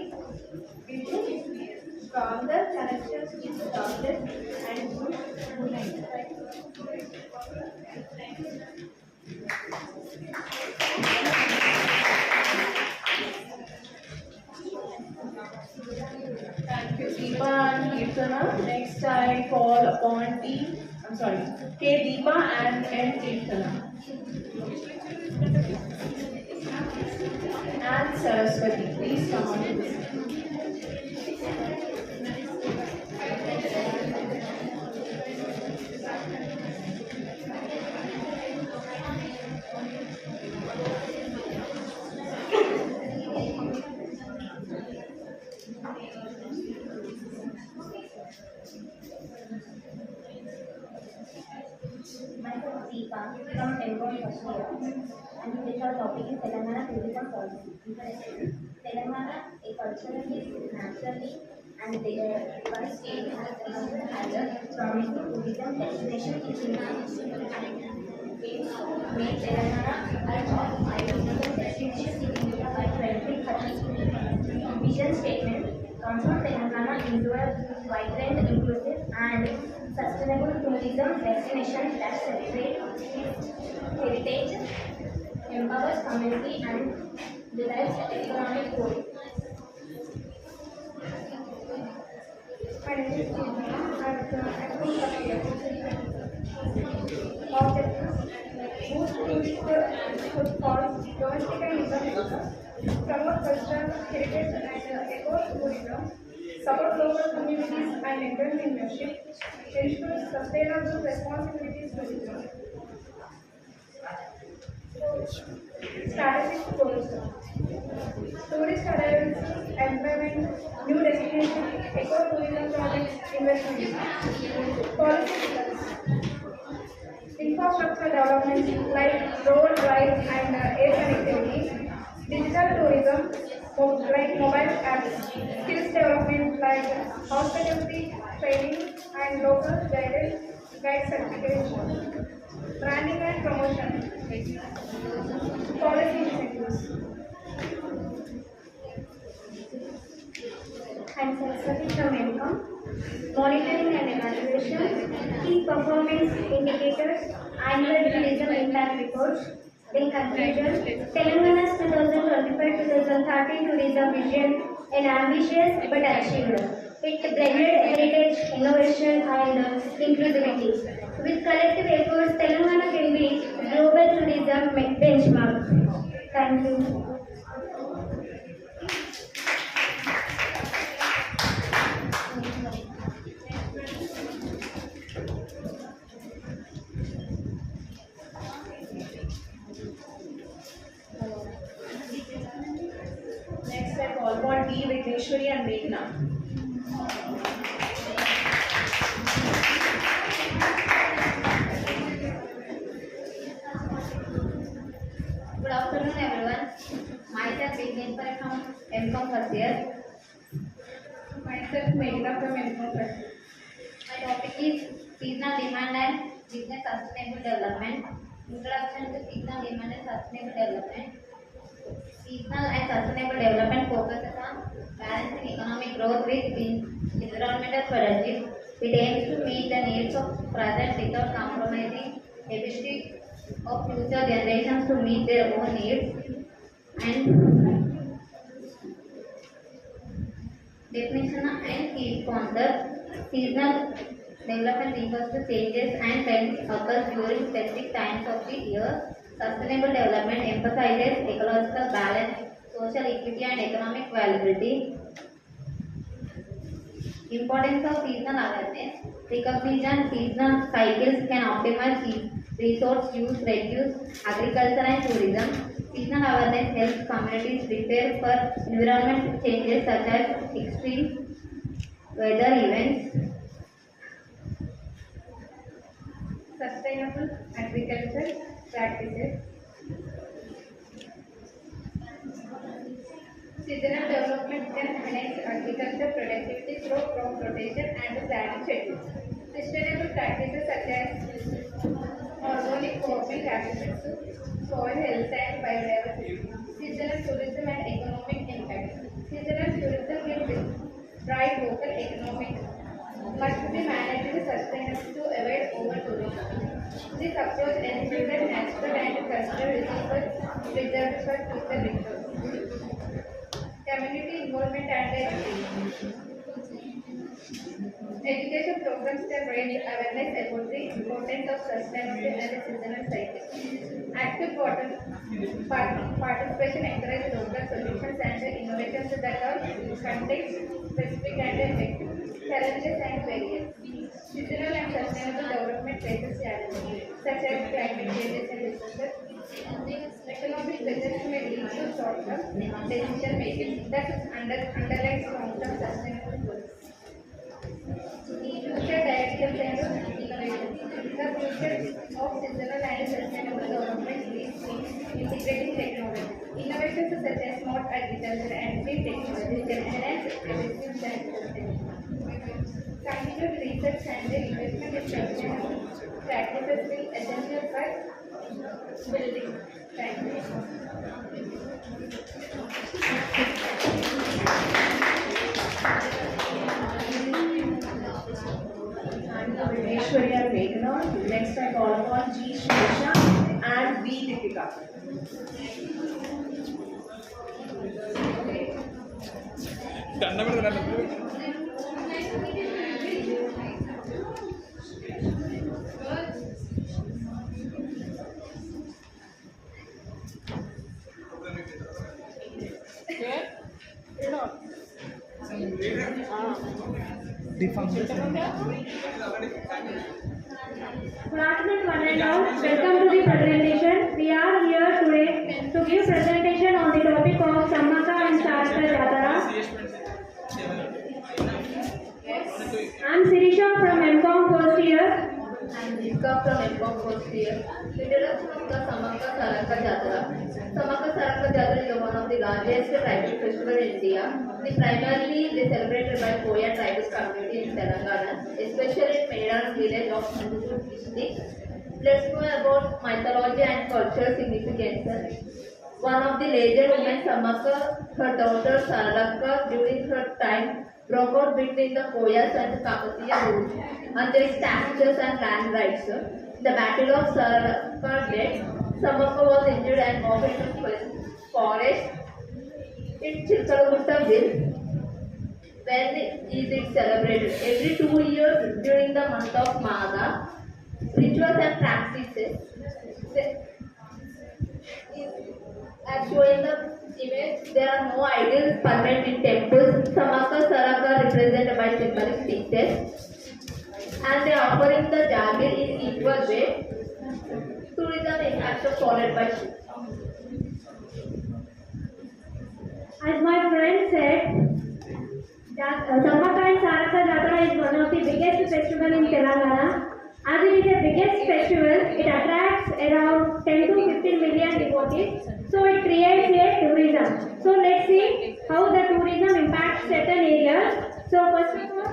building stronger connections with travelers and good movement. Kirtana. Next I call upon K. Deepa and N. Kirtana. And Saraswati. Please come on. Myself Deepa from Telangana first year, and this our topic is Telangana tourism policy. Telangana is culturally, naturally, and by state has a promising tourism destination in India. Aims to make Telangana a top 5 tourism destination in India by 2030. Vision statement transform Telangana into a vibrant, inclusive, and sustainable tourism destination that celebrates heritage, empowers community, and derives economic growth. My name is Kirtana. I'm from boost tourist footfalls, domestic and international, promote cultural heritage and eco-tourism, support local communities and entrepreneurship, ensure sustainable responsibilities tourism. Strategic tourism. Tourist arrivals, employment, new destinations, eco-tourism projects, investments. Policy pillars. Infrastructure development like road, rail and air connectivity. Digital tourism like mobile apps. Skills development like hospitality, training and local guide certification. Branding and promotion. Policy incentives. And Saraswati from Income. Monitoring and evaluation, key performance indicators, annual tourism impact reports. In conclusion, Telangana's 2025-2030 tourism vision is ambitious but achievable. It blended heritage, innovation, and inclusivity. With collective efforts, Telangana can be global tourism benchmark. Thank you. Next I call upon D. Vigneshwari and Meghna. Good afternoon, everyone. Myself Vigneshwari from MCOM first year. Myself Meghna from Income first. My topic is seasonal demand and business sustainable development. Introduction to seasonal demand and sustainable development. Seasonal and sustainable development focuses on balancing economic growth with environmental strategies. It aims to meet the needs of present without compromising ability of future generations to meet their own needs. And definition and key concept. Seasonal development refers to changes and trends occur during specific times of the year. Sustainable development emphasizes ecological balance, social equity, and economic viability. Importance of seasonal awareness. Recognition seasonal cycles can optimize resource use, reduce agriculture and tourism. Seasonal awareness helps communities prepare for environmental changes such as extreme weather events. Sustainable agriculture practices. Seasonal development can enhance agriculture productivity through crop rotation and planting schedules. Sustainable practices such as organic farming contribute to soil health and biodiversity. Seasonal tourism and economic impact. Seasonal tourism will drive local economic must be managed sustainably to avoid over-tourism. This approach ensures that natural and cultural resources preserved for future resources. Community involvement and education. programs can raise awareness about the importance of sustainability and seasonal cycles. Active participation encourages local solutions and innovations that are context-specific and effective. Challenges and barriers. Seasonal and sustainable development faces challenges such as climate changes and disasters. Economic pressures may lead to short-term decision making that underlies long-term sustainable goals. Future directions and innovation. The future of seasonal and sustainable development is integrating technology. Innovations such as smart agriculture and green technologies can enhance efficiency and sustainability. Continued research and investment in sustainable practices will essential for building. Thank you. I'm Aishwarya Meghna. Next I call upon G. Shrisha and V. Deepika. Good afternoon, one and all. Welcome to the presentation. We are here today to give presentation on the topic of Sammaka and Saraka Jatara. I'm Sirisha from MCOM first year. I'm Deepika from MCOM first year. We did us from the Sammaka Saraka Jatara. Sammaka Saraka Jatara is one of the largest tribal festival in India. Primarily, they celebrated by Koya tribal community in Telangana, especially in Medan village of Nanduru district. Let's know about mythology and cultural significance. One of the legend women, Sammaka, her daughter Saraka, during her time, broke out between the Koyas and the Kakatiya rule on their statues and land rights. The battle of Saraka dead, Sammaka was injured and moved into forest in Chilkalaguttamville, when is it celebrated every 2 years during the month of Magha. Rituals and practices. As shown in the image, there are no idols permanent in temples. Sammaka Saraka represented by symbolic pieces, and they are offering the jagir in equal way. Tourism is also followed by As my friend said, Sammaka and Saraka Jatara is one of the biggest festival in Telangana. As it is the biggest festival, it attracts around 10 to 15 million devotees. So it creates a tourism. So let's see how the tourism impacts certain areas. So first of all,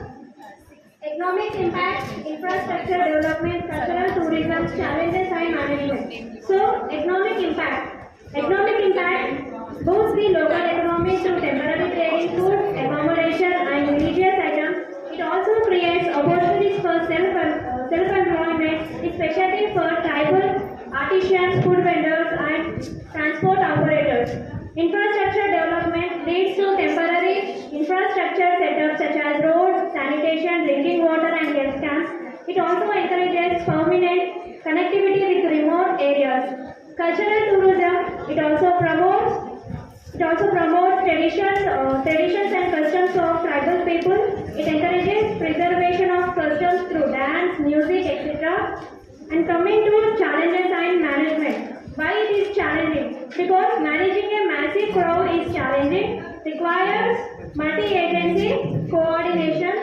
economic impact, infrastructure development, cultural tourism, challenges and management. So economic impact. Economic impact boosts the local economy through temporary trading, food, accommodation and religious items. It also creates opportunities for self-employment, especially for tribal artisans, food vendors and transport operators. Infrastructure development leads to temporary infrastructure setups such as roads, sanitation, drinking water and health camps. It also encourages permanent connectivity with remote areas. Cultural tourism, it also promotes traditions and customs of tribal people. It encourages preservation of customs through dance, music, etc. And coming to challenges and management. Why it is challenging? Because managing a massive crowd is challenging, requires multi-agency coordination.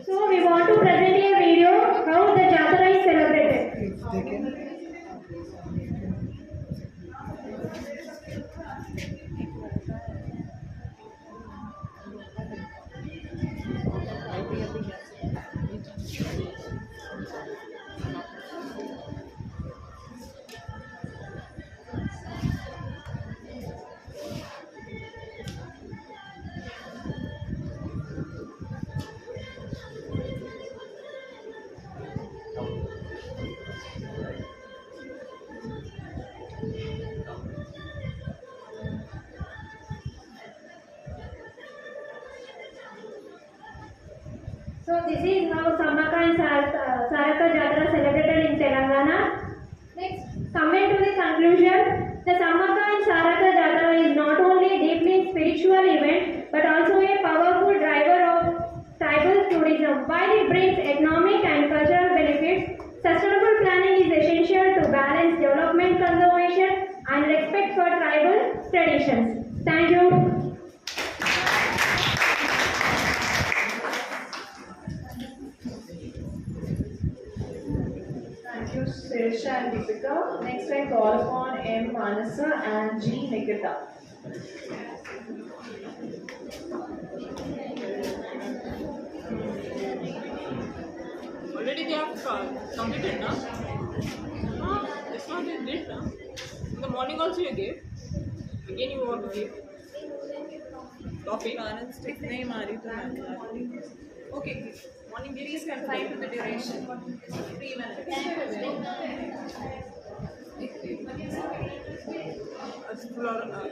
So we want to present a video how the Jatara is celebrated. So this is how Sammaka and Saraka Jatra celebrated in Telangana. Next, coming to the conclusion, the Sammaka and Saraka Jatra is not only a deeply spiritual event but also a powerful driver of tribal tourism. While it brings economic and cultural benefits, sustainable planning is essential to balance development, conservation, and respect for tribal traditions. Thank you. Thank you, Sirsha and Deepika. Next, I call upon M. Manasa and G. Nikita. Already they have completed, na? This one they did, na? In the morning also you gave. Again you want to give. Topic. नहीं मारी तो Okay. Morning please confine to the duration. 3 minutes.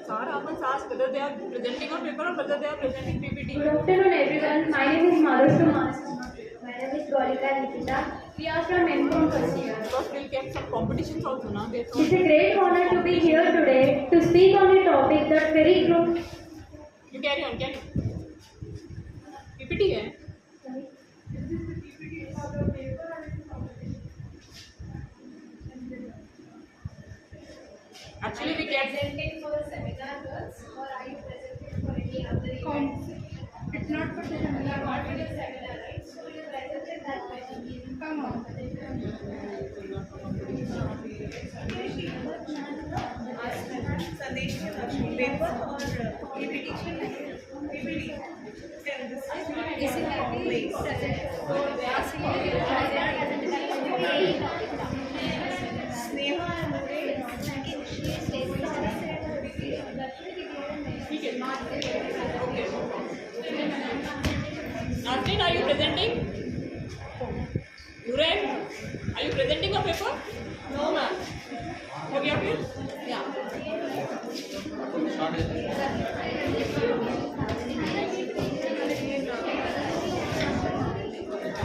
Sir, Aman asked whether they are presenting a paper or whether they are presenting PPT. Good afternoon, everyone. My name is Madhusha. My name is Golika Nikita. We are from M.Com first year. Because we'll get some competitions also, na? It's a great honor to be here today to speak on a topic that very close. You carry on, carry on. PPT है? Actually, we get Presenting for the seminar, girls, or are you presenting for any other event? It's not for the seminar. Not for the seminar, right? So you presented that way. Come on. Sandesh paper or PPT? PPT. Nasrin, are you presenting? Nuren, are you presenting a paper? No, ma'am. Have you appeared? Yeah.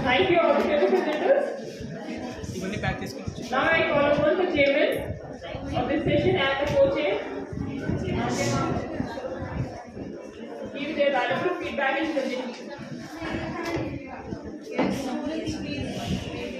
Thank you, all the paper presenters. Now I call upon the chairman of this session and the co-chair. Give their valuable feedback and presentation. Yes, please.